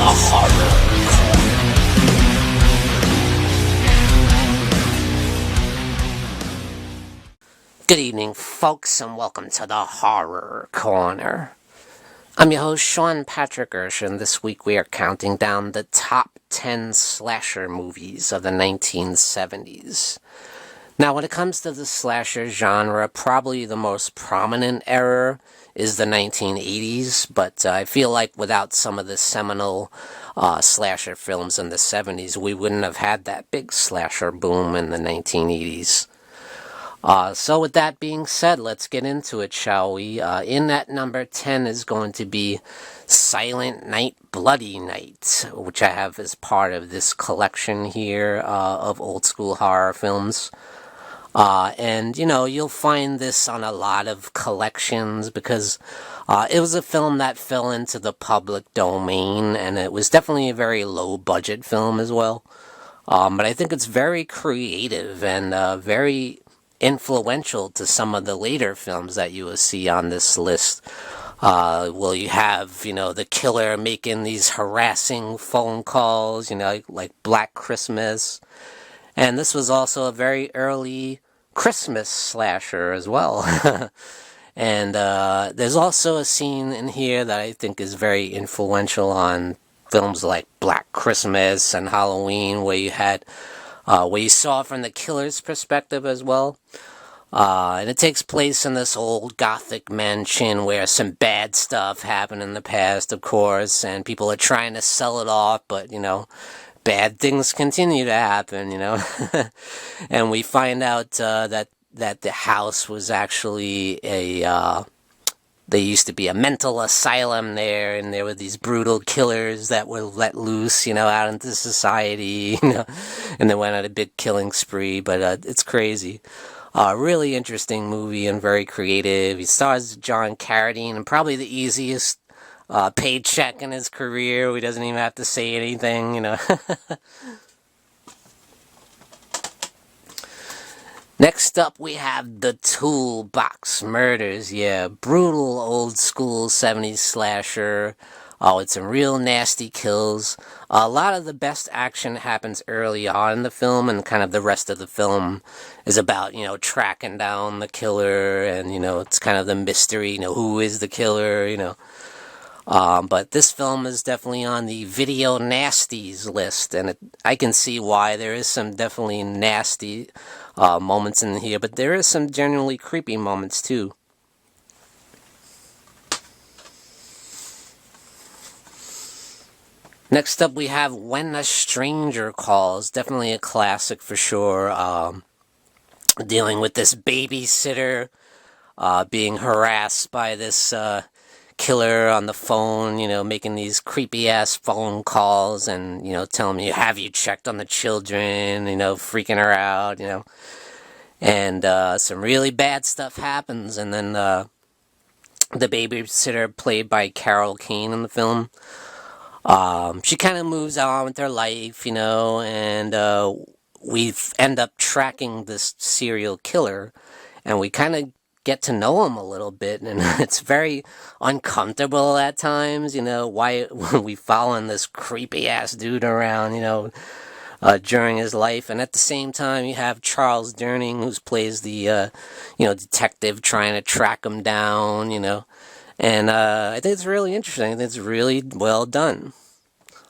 the horror corner. Good evening, folks, and welcome to the Horror Corner. I'm your host, Sean Patrick Erschen. This week we are counting down the top 10 slasher movies of the 1970s. Now, when it comes to the slasher genre, probably the most prominent era is the 1980s, but I feel like without some of the seminal slasher films in the 70s, we wouldn't have had that big slasher boom in the 1980s. So with that being said, let's get into it, shall we? In at number 10 is going to be Silent Night, Bloody Night, which I have as part of this collection here of old school horror films. And, you know, you'll find this on a lot of collections because it was a film that fell into the public domain, and it was definitely a very low-budget film as well. But I think it's very creative and very influential to some of the later films that you will see on this list. Well, you have, you know, the killer making these harassing phone calls, you know, like Black Christmas. And this was also a very early Christmas slasher as well. And there's also a scene in here that I think is very influential on films like Black Christmas and Halloween, where you had where you saw from the killer's perspective as well. And it takes place in this old Gothic mansion where some bad stuff happened in the past, of course, and people are trying to sell it off, but, you know, bad things continue to happen, you know. And we find out that the house was actually there used to be a mental asylum there, and there were these brutal killers that were let loose, you know, out into society, you know, and they went on a big killing spree, but it's crazy. Really interesting movie and very creative. He stars John Carradine, and probably the easiest paycheck in his career. He doesn't even have to say anything, you know. Next up, we have the Toolbox Murders. Yeah, brutal old school 70s slasher. With some real nasty kills. A lot of the best action happens early on in the film, and kind of the rest of the film is about, you know, tracking down the killer, and, you know, it's kind of the mystery, you know, who is the killer, you know. But this film is definitely on the video nasties list, and I can see why. There is some definitely nasty moments in here, but there is some genuinely creepy moments too. Next up, we have When a Stranger Calls. Definitely a classic for sure. Dealing with this babysitter being harassed by this killer on the phone, you know, making these creepy-ass phone calls and, you know, telling me, have you checked on the children, you know, freaking her out, you know. And some really bad stuff happens, and then the babysitter, played by Carol Kane in the film, she kind of moves on with her life, you know, and we end up tracking this serial killer, and we kind of get to know him a little bit, and it's very uncomfortable at times, you know, why we following this creepy-ass dude around, you know, during his life. And at the same time, you have Charles Durning, who plays the, you know, detective trying to track him down, you know. And I think it's really interesting. I think it's really well done.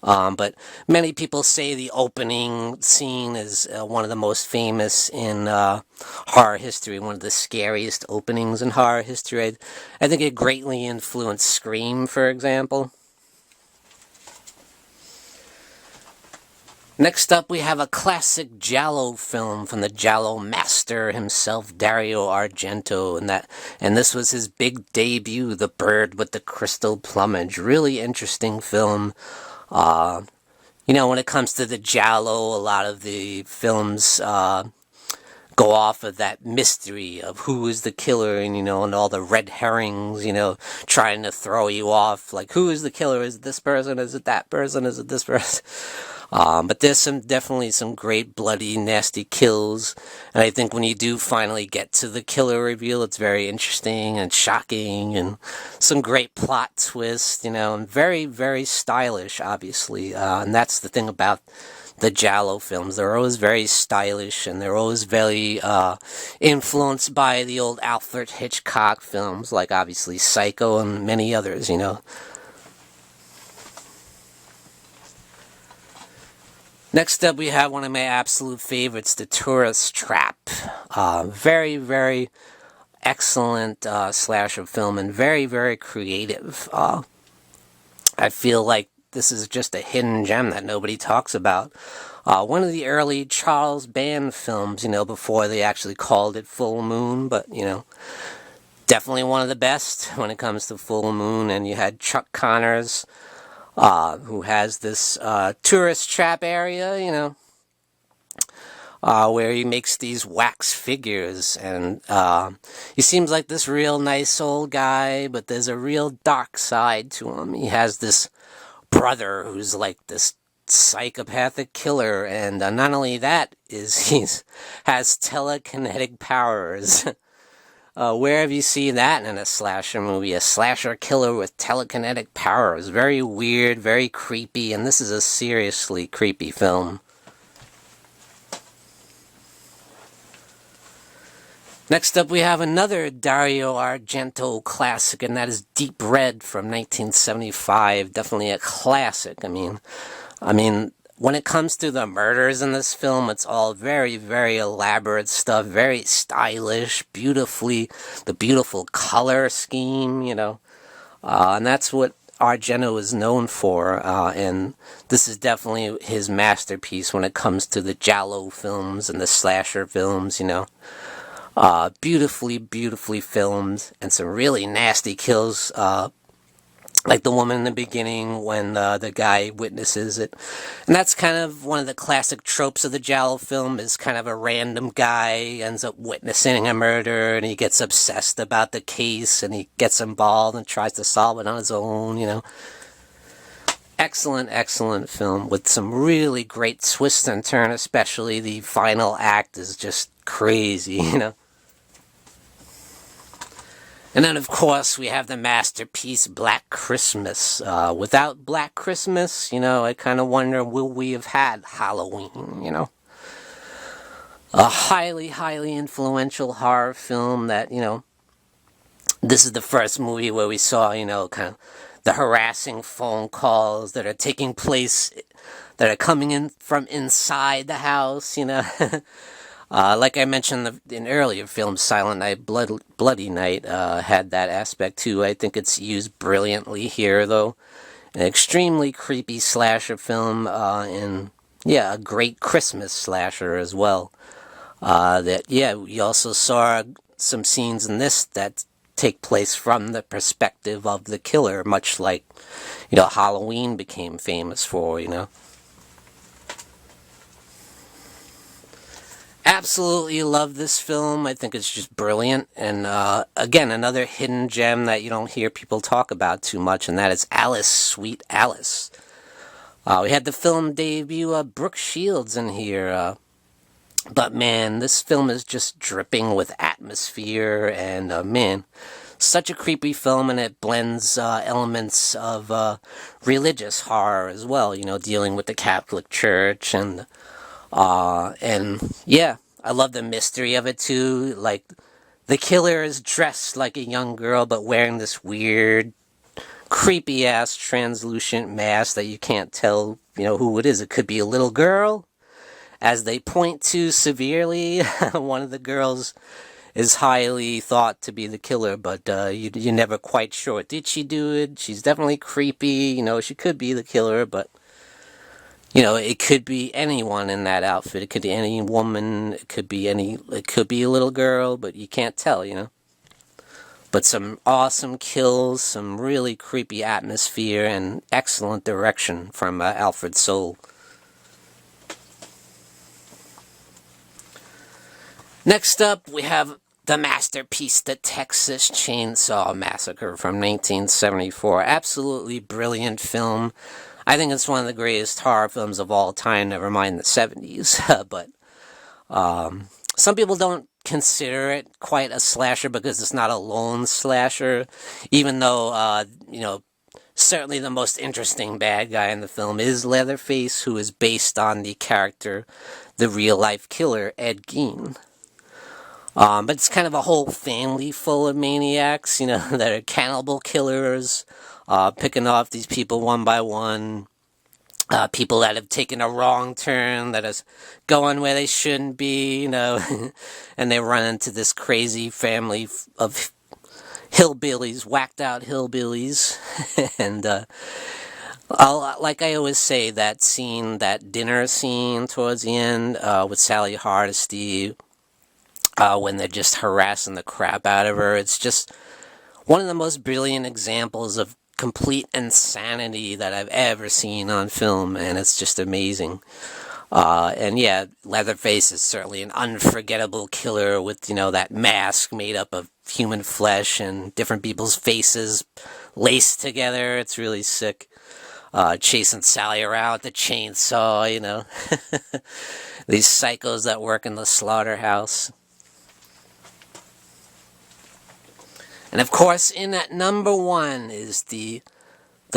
But many people say the opening scene is one of the most famous in horror history, one of the scariest openings in horror history. I think it greatly influenced Scream, for example. Next up, we have a classic Giallo film from the Giallo master himself, Dario Argento, and this was his big debut, The Bird with the Crystal Plumage. Really interesting film. You know, when it comes to the Giallo, a lot of the films go off of that mystery of who is the killer, and, you know, and all the red herrings, you know, trying to throw you off, like, who is the killer? Is it this person? Is it that person? Is it this person? But there's definitely some great bloody, nasty kills. And I think when you do finally get to the killer reveal, it's very interesting and shocking, and some great plot twists, and very, very stylish, obviously. And that's the thing about the Giallo films. They're always very stylish, and they're always very influenced by the old Alfred Hitchcock films, like obviously Psycho and many others. Next up, we have one of my absolute favorites, The Tourist Trap. Very, very excellent slasher film, and very, very creative. I feel like this is just a hidden gem that nobody talks about. One of the early Charles Band films, before they actually called it Full Moon, but, definitely one of the best when it comes to Full Moon. And you had Chuck Connors, who has this tourist trap area, where he makes these wax figures, and he seems like this real nice old guy, but there's a real dark side to him. He has this brother who's like this psychopathic killer, and not only that, has telekinetic powers. Where have you seen that in a slasher movie? A slasher killer with telekinetic powers. Very weird, very creepy, and this is a seriously creepy film. Next up, we have another Dario Argento classic, and that is Deep Red from 1975. Definitely a classic. I mean, when it comes to the murders in this film, it's all very, very elaborate stuff, very stylish, the beautiful color scheme, and that's what Argento is known for, and this is definitely his masterpiece when it comes to the Giallo films and the slasher films, beautifully, beautifully filmed, and some really nasty kills, like the woman in the beginning when the guy witnesses it. And that's kind of one of the classic tropes of the Giallo film, is kind of a random guy ends up witnessing a murder, and he gets obsessed about the case, and he gets involved and tries to solve it on his own. Excellent, excellent film with some really great twists and turns, especially the final act is just crazy, And then, of course, we have the masterpiece Black Christmas. Without Black Christmas, I kind of wonder, will we have had Halloween, A highly, highly influential horror film that, this is the first movie where we saw, kind of the harassing phone calls that are taking place, that are coming in from inside the house, Like I mentioned in earlier films, Silent Night, Bloody Night had that aspect too. I think it's used brilliantly here, though. An extremely creepy slasher film, and a great Christmas slasher as well. We also saw some scenes in this that take place from the perspective of the killer, much like, Halloween became famous for, Absolutely love this film. I think it's just brilliant. And again, another hidden gem that you don't hear people talk about too much, and that is Alice, Sweet Alice. We had the film debut Brooke Shields in here. But man, this film is just dripping with atmosphere, and man, such a creepy film, and it blends elements of religious horror as well, dealing with the Catholic Church, and I love the mystery of it too. Like, the killer is dressed like a young girl, but wearing this weird, creepy-ass translucent mask that you can't tell, who it is. It could be a little girl, as they point to severely. One of the girls is highly thought to be the killer, but you're never quite sure. Did she do it? She's definitely creepy. She could be the killer, but it could be anyone in that outfit. It could be any woman. It could be a little girl, but you can't tell, But some awesome kills, some really creepy atmosphere, and excellent direction from Alfred Soule. Next up, we have the masterpiece, The Texas Chainsaw Massacre from 1974. Absolutely brilliant film. I think it's one of the greatest horror films of all time, never mind the 70s. But some people don't consider it quite a slasher because it's not a lone slasher, even though, certainly the most interesting bad guy in the film is Leatherface, who is based on the character, the real-life killer, Ed Gein. But it's kind of a whole family full of maniacs, that are cannibal killers, picking off these people one by one. People that have taken a wrong turn, that is going where they shouldn't be, and they run into this crazy family of hillbillies, whacked out hillbillies. And like I always say, that scene, that dinner scene towards the end with Sally Hardesty, when they're just harassing the crap out of her, it's just one of the most brilliant examples of complete insanity that I've ever seen on film, and it's just amazing. And yeah, Leatherface is certainly an unforgettable killer with, that mask made up of human flesh and different people's faces laced together. It's really sick. Chasing Sally around with the chainsaw, These psychos that work in the slaughterhouse. And of course, in at number one is the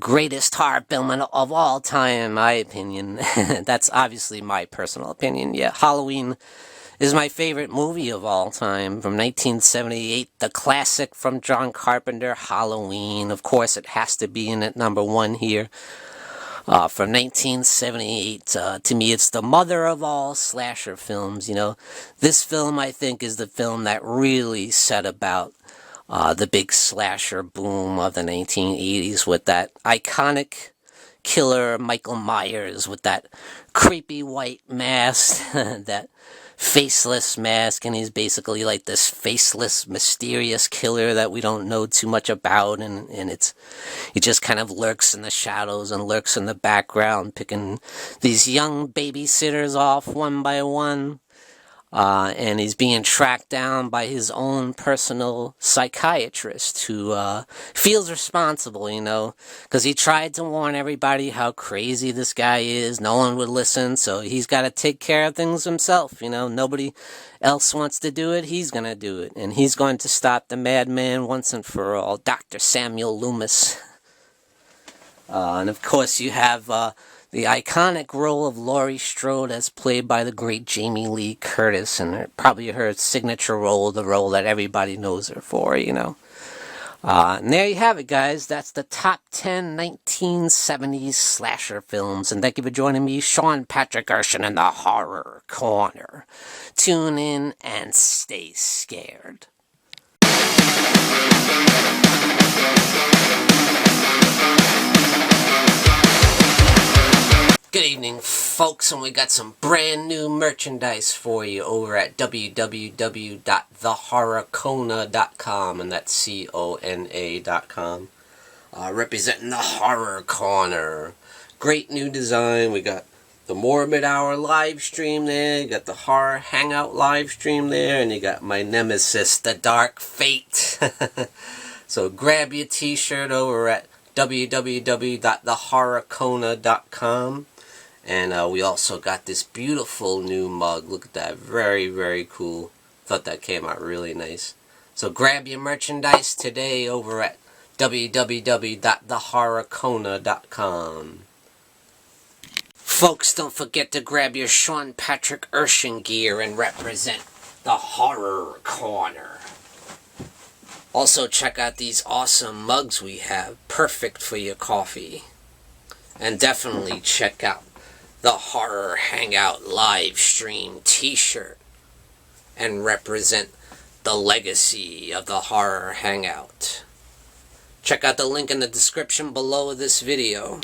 greatest horror film of all time, in my opinion. That's obviously my personal opinion. Yeah, Halloween is my favorite movie of all time. From 1978, the classic from John Carpenter, Halloween. Of course, it has to be in at number one here. From 1978, to me, it's the mother of all slasher films. This film, I think, is the film that really set about the big slasher boom of the 1980s with that iconic killer Michael Myers with that creepy white mask, that faceless mask, and he's basically like this faceless, mysterious killer that we don't know too much about, and he just kind of lurks in the shadows and lurks in the background, picking these young babysitters off one by one. And he's being tracked down by his own personal psychiatrist who feels responsible, because he tried to warn everybody how crazy this guy is. No one would listen, so he's got to take care of things himself, Nobody else wants to do it, he's going to do it. And he's going to stop the madman once and for all, Dr. Samuel Loomis. And of course you have the iconic role of Laurie Strode as played by the great Jamie Lee Curtis, and probably her signature role, the role that everybody knows her for, And there you have it, guys. That's the top 10 1970s slasher films. And thank you for joining me, Sean Patrick Erschen, in the Horror Corner. Tune in and stay scared. Good evening, folks, and we got some brand new merchandise for you over at www.thehorrorcona.com, and that's CONA.com. Representing the Horror Corner. Great new design. We got the Morbid Hour live stream there, you got the Horror Hangout live stream there, and you got my nemesis, the Dark Fate. So grab your t-shirt over at www.thehorrorcona.com. And we also got this beautiful new mug. Look at that. Very, very cool. Thought that came out really nice. So grab your merchandise today over at www.thehorrorcona.com. Folks, don't forget to grab your Sean Patrick Erschen gear and represent the Horror Corner. Also check out these awesome mugs we have. Perfect for your coffee. And definitely check out the Horror Hangout live stream t-shirt and represent the legacy of the Horror Hangout. Check out the link in the description below this video.